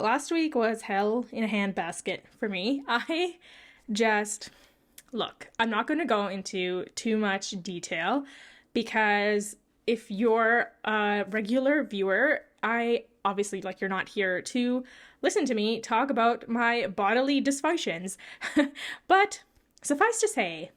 Last week was hell in a handbasket for me. Look, I'm not going to go into too much detail because if you're a regular viewer, I obviously, like, you're not here to listen to me talk about my bodily dysfunctions. But suffice to say,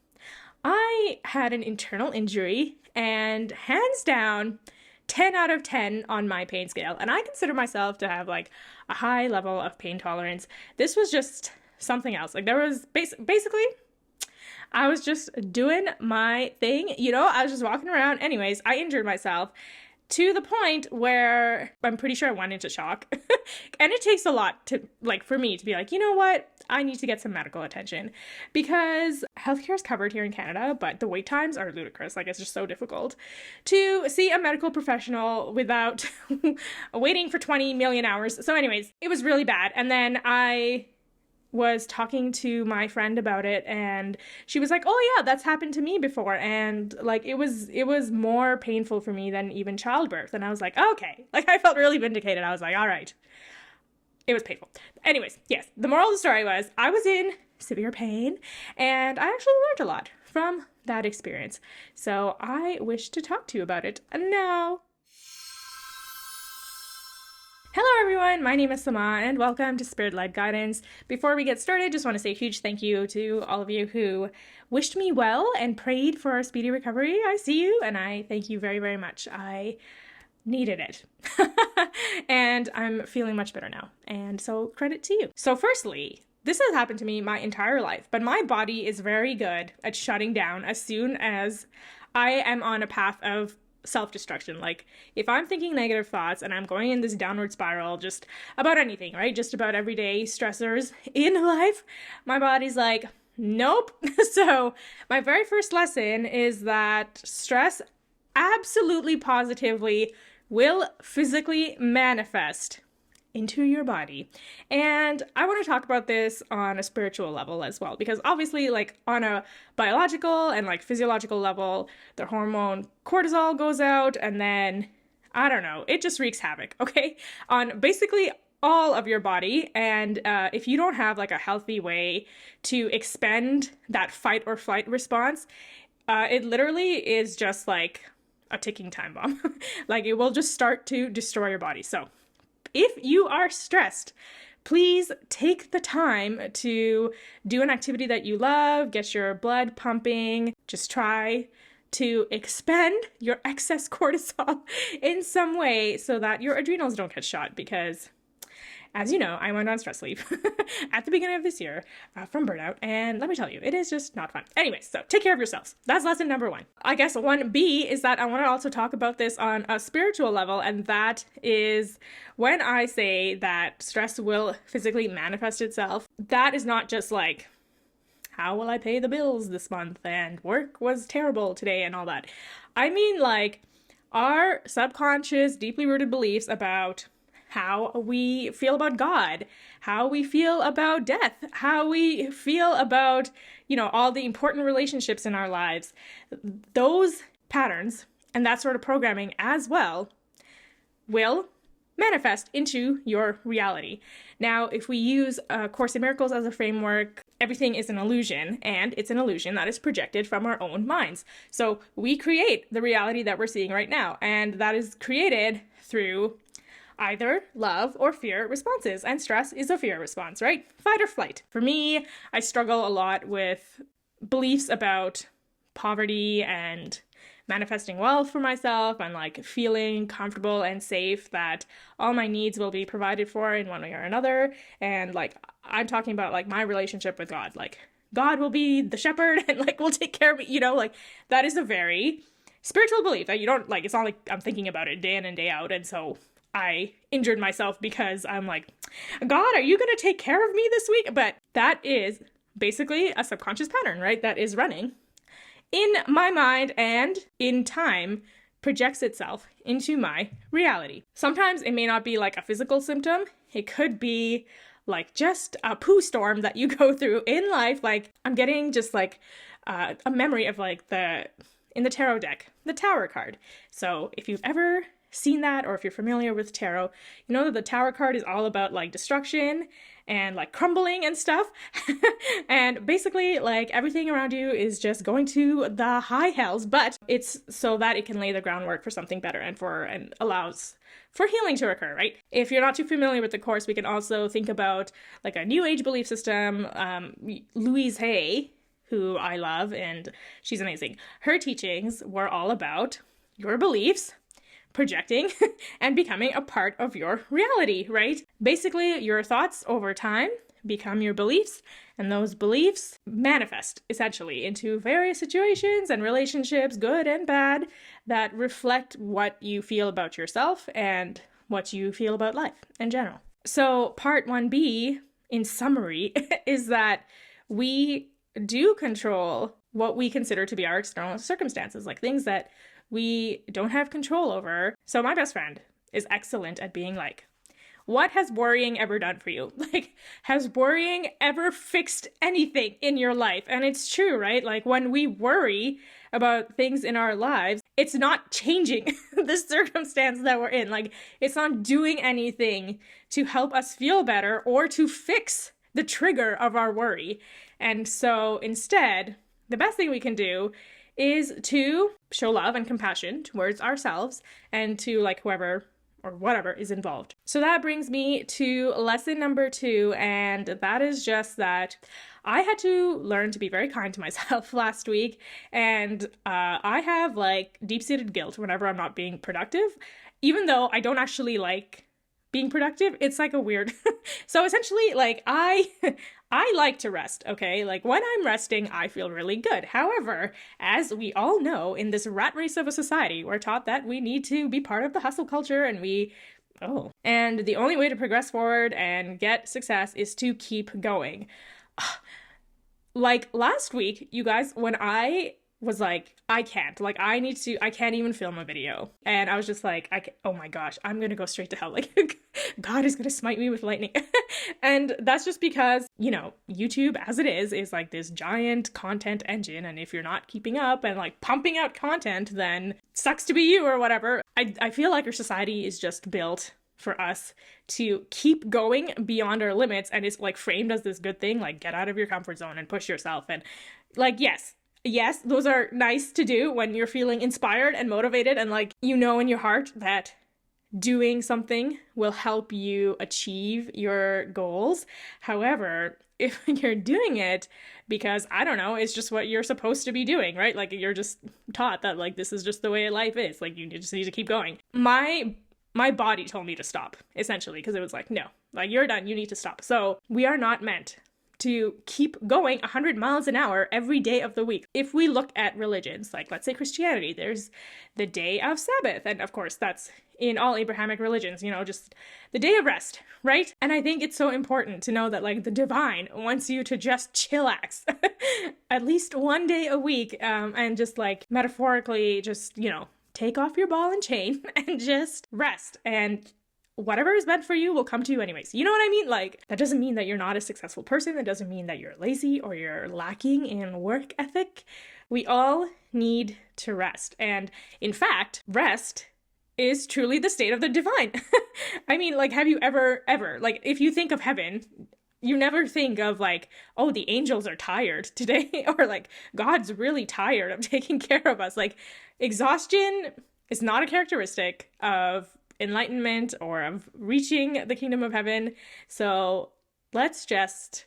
I had an internal injury and hands down, 10 out of 10 on my pain scale. And I consider myself to have like a high level of pain tolerance. This was just something else. Like, there was basically, I was just doing my thing. I was just walking around. Anyways, I injured myself to the point where I'm pretty sure I went into shock. And it takes a lot to, like, for me to be like, you know what? I need to get some medical attention, because healthcare is covered here in Canada, but the wait times are ludicrous. Like, it's just so difficult to see a medical professional without waiting for 20 million hours. So anyways, it was really bad. And then I was talking to my friend about it, and she was like, oh yeah, that's happened to me before, and like it was more painful for me than even childbirth. And I was like, okay, like, I felt really vindicated. I was like, all right, it was painful. Anyways, yes, the moral of the story was I was in severe pain, and I actually learned a lot from that experience, so I wish to talk to you about it now. Hello everyone, my name is Sama and welcome to Spirit-Led Guidance. Before we get started, just want to say a huge thank you to all of you who wished me well and prayed for a speedy recovery. I see you and I thank you very, very much. I needed it. And I'm feeling much better now. And so credit to you. So firstly, this has happened to me my entire life, but my body is very good at shutting down as soon as I am on a path of self-destruction. Like, if I'm thinking negative thoughts and I'm going in this downward spiral just about anything, right? Just about everyday stressors in life, my body's like, nope. So my very first lesson is that stress absolutely positively will physically manifest into your body. And I want to talk about this on a spiritual level as well, because obviously, like, on a biological and like physiological level, the hormone cortisol goes out, and then I don't know, it just wreaks havoc, okay, on basically all of your body. And if you don't have like a healthy way to expend that fight or flight response, it literally is just like a ticking time bomb. Like, it will just start to destroy your body. So if you are stressed, please take the time to do an activity that you love, get your blood pumping, just try to expend your excess cortisol in some way so that your adrenals don't get shot, because as you know, I went on stress leave at the beginning of this year from burnout, and let me tell you, it is just not fun. Anyways, so take care of yourselves. That's lesson number one. I guess 1B is that I want to also talk about this on a spiritual level, and that is when I say that stress will physically manifest itself, that is not just like, how will I pay the bills this month, and work was terrible today and all that. I mean, like, our subconscious, deeply rooted beliefs about how we feel about God, how we feel about death, how we feel about, all the important relationships in our lives. Those patterns and that sort of programming as well will manifest into your reality. Now, if we use A Course in Miracles as a framework, everything is an illusion, and it's an illusion that is projected from our own minds. So we create the reality that we're seeing right now, and that is created through either love or fear responses, and stress is a fear response, right? Fight or flight. For me, I struggle a lot with beliefs about poverty and manifesting wealth for myself, and like feeling comfortable and safe that all my needs will be provided for in one way or another. And like, I'm talking about like my relationship with God, like God will be the shepherd and like will take care of me, like that is a very spiritual belief that you don't like, it's not like I'm thinking about it day in and day out. And so I injured myself because I'm like, God, are you going to take care of me this week? But that is basically a subconscious pattern, right? That is running in my mind, and in time projects itself into my reality. Sometimes it may not be like a physical symptom. It could be like just a poo storm that you go through in life. Like, I'm getting just like a memory of like in the tarot deck, the Tower card. So if you've ever seen that, or if you're familiar with tarot, you know that the Tower card is all about like destruction and like crumbling and stuff. And basically like everything around you is just going to the high hells, but it's so that it can lay the groundwork for something better and allows for healing to occur, right? If you're not too familiar with the course, we can also think about like a new age belief system. Louise Hay, who I love, and she's amazing. Her teachings were all about your beliefs projecting and becoming a part of your reality, right? Basically, your thoughts over time become your beliefs, and those beliefs manifest essentially into various situations and relationships, good and bad, that reflect what you feel about yourself and what you feel about life in general. So part 1B, in summary, is that we do control what we consider to be our external circumstances, like things that we don't have control over. So my best friend is excellent at being like, what has worrying ever done for you? Like, has worrying ever fixed anything in your life? And it's true, right? Like when we worry about things in our lives, it's not changing the circumstance that we're in. Like, it's not doing anything to help us feel better or to fix the trigger of our worry. And so instead, the best thing we can do is to show love and compassion towards ourselves and to like whoever or whatever is involved. So that brings me to lesson number 2, and that is just that I had to learn to be very kind to myself last week, and I have like deep-seated guilt whenever I'm not being productive, even though I don't actually like being productive. It's like a weird so essentially like I like to rest, okay? Like when I'm resting, I feel really good. However, as we all know, in this rat race of a society, we're taught that we need to be part of the hustle culture, and and the only way to progress forward and get success is to keep going. Like last week, you guys, when I was like, I can't even film a video. And I was just like, oh my gosh, I'm gonna go straight to hell. Like, God is gonna smite me with lightning. And that's just because, you know, YouTube as it is like this giant content engine. And if you're not keeping up and like pumping out content, then sucks to be you or whatever. I feel like our society is just built for us to keep going beyond our limits. And it's like framed as this good thing, like get out of your comfort zone and push yourself. And like, yes, those are nice to do when you're feeling inspired and motivated and like, you know, in your heart that doing something will help you achieve your goals. However, if you're doing it because, I don't know, it's just what you're supposed to be doing, right? Like you're just taught that like, this is just the way life is. Like you just need to keep going. My body told me to stop, essentially, because it was like, no, like you're done, you need to stop. So we are not meant to keep going 100 miles an hour every day of the week. If we look at religions, like let's say Christianity, there's the day of Sabbath. And of course, that's in all Abrahamic religions, you know, just the day of rest, right? And I think it's so important to know that like the divine wants you to just chillax at least one day a week, and just like metaphorically just, you know, take off your ball and chain and just rest, and whatever is meant for you will come to you anyways. You know what I mean? Like, that doesn't mean that you're not a successful person. That doesn't mean that you're lazy or you're lacking in work ethic. We all need to rest. And in fact, rest is truly the state of the divine. I mean, like, have you ever, like, if you think of heaven, you never think of like, oh, the angels are tired today, or like, God's really tired of taking care of us. Like, exhaustion is not a characteristic of enlightenment or of reaching the kingdom of heaven. So let's just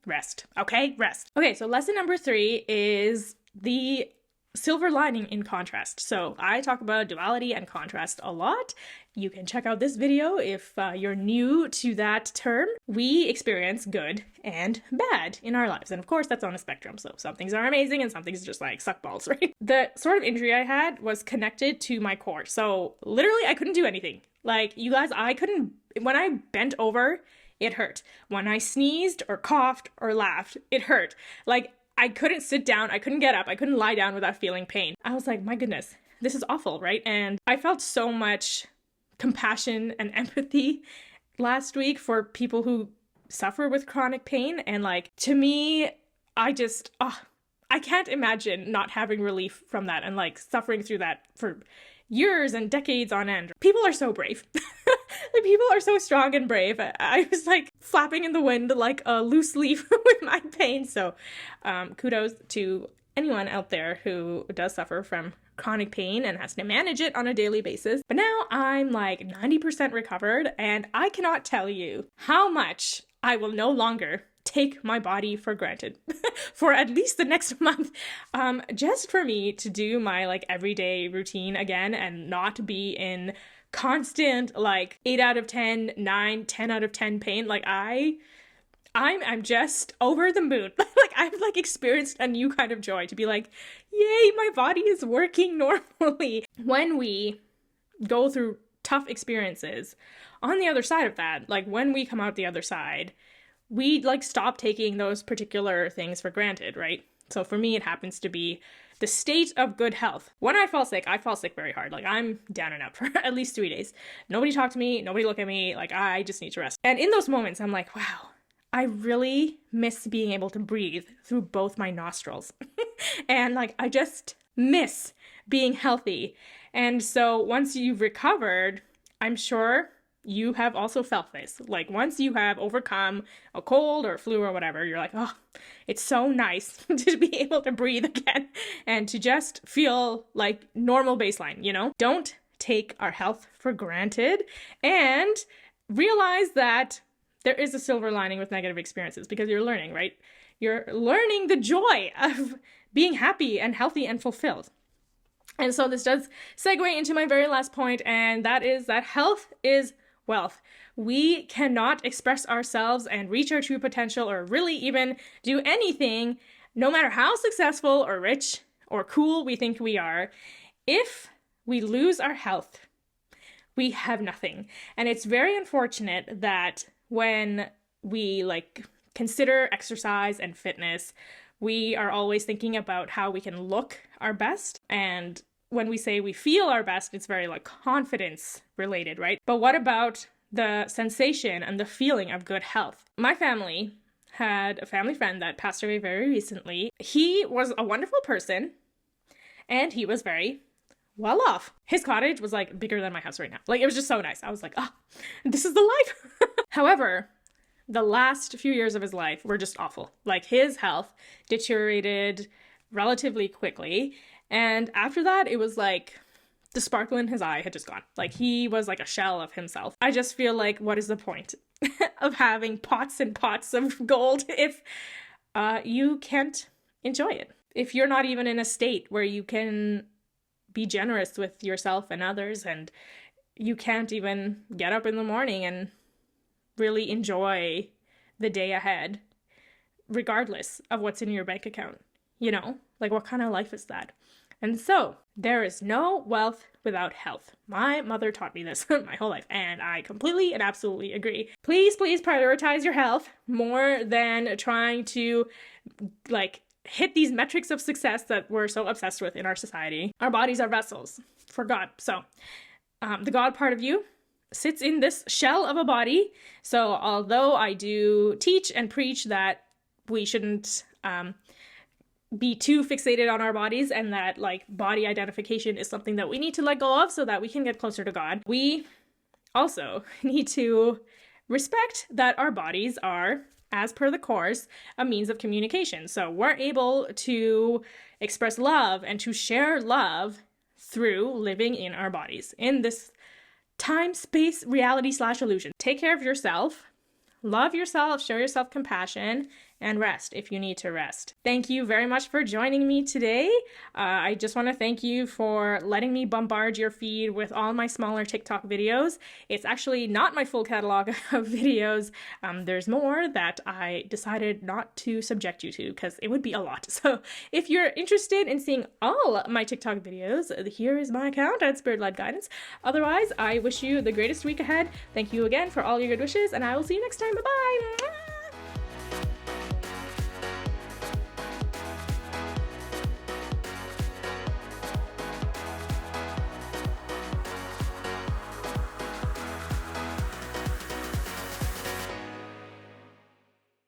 rest, okay? Rest. Okay, so lesson number 3 is the silver lining in contrast. So I talk about duality and contrast a lot. You can check out this video if you're new to that term. We experience good and bad in our lives. And of course, that's on a spectrum. So some things are amazing and some things just like suck balls, right? The sort of injury I had was connected to my core. So literally, I couldn't do anything. Like, you guys, when I bent over, it hurt. When I sneezed or coughed or laughed, it hurt. Like, I couldn't sit down, I couldn't get up, I couldn't lie down without feeling pain. I was like, my goodness, this is awful, right? And I felt so much compassion and empathy last week for people who suffer with chronic pain. And like, to me, I can't imagine not having relief from that and like suffering through that for years and decades on end. People are so brave. Like, people are so strong and brave. I was like flapping in the wind like a loose leaf with my pain. So kudos to anyone out there who does suffer from chronic pain and has to manage it on a daily basis. But now I'm like 90% recovered, and I cannot tell you how much I will no longer take my body for granted for at least the next month, just for me to do my like everyday routine again and not be in constant like 8 out of 10, 9, 10 out of 10 pain. Like I'm just over the moon. Like, I've like experienced a new kind of joy to be like, yay, my body is working normally. When we go through tough experiences, on the other side of that, like when we come out the other side, we like stop taking those particular things for granted, right? So for me, it happens to be the state of good health. When I fall sick very hard. Like, I'm down and out for at least 3 days. Nobody talk to me, nobody look at me, like I just need to rest. And in those moments, I'm like, wow, I really miss being able to breathe through both my nostrils. And like, I just miss being healthy. And so once you've recovered, I'm sure you have also felt this. Like, once you have overcome a cold or flu or whatever, you're like, oh, it's so nice to be able to breathe again and to just feel like normal baseline, you know? Don't take our health for granted, and realize that there is a silver lining with negative experiences, because you're learning, right? You're learning the joy of being happy and healthy and fulfilled. And so this does segue into my very last point, and that is that health is wealth. We cannot express ourselves and reach our true potential, or really even do anything, no matter how successful or rich or cool we think we are, if we lose our health. We have nothing. And it's very unfortunate that when we like consider exercise and fitness, we are always thinking about how we can look our best. And when we say we feel our best, it's very like confidence related, right? But what about the sensation and the feeling of good health? My family had a family friend that passed away very recently. He was a wonderful person, and he was very well off. His cottage was like bigger than my house right now. Like, it was just so nice. I was like, oh, this is the life. However, the last few years of his life were just awful. Like, his health deteriorated relatively quickly. And after that, it was like the sparkle in his eye had just gone. Like, he was like a shell of himself. I just feel like, what is the point of having pots and pots of gold if you can't enjoy it? If you're not even in a state where you can be generous with yourself and others, and you can't even get up in the morning and really enjoy the day ahead, regardless of what's in your bank account, you know? Like, what kind of life is that? And so, there is no wealth without health. My mother taught me this my whole life, and I completely and absolutely agree. Please, please prioritize your health more than trying to, like, hit these metrics of success that we're so obsessed with in our society. Our bodies are vessels for God. So, the God part of you sits in this shell of a body. So although I do teach and preach that we shouldn't be too fixated on our bodies, and that like body identification is something that we need to let go of so that we can get closer to God, we also need to respect that our bodies are, as per the Course, a means of communication. So we're able to express love and to share love through living in our bodies in this time, space, reality / illusion. Take care of yourself, love yourself, show yourself compassion, and rest if you need to rest. Thank you very much for joining me today. I just want to thank you for letting me bombard your feed with all my smaller TikTok videos. It's actually not my full catalog of videos. There's more that I decided not to subject you to because it would be a lot. So if you're interested in seeing all my TikTok videos, here is my account at Spirit Led Guidance. Otherwise, I wish you the greatest week ahead. Thank you again for all your good wishes, and I will see you next time. Bye-bye!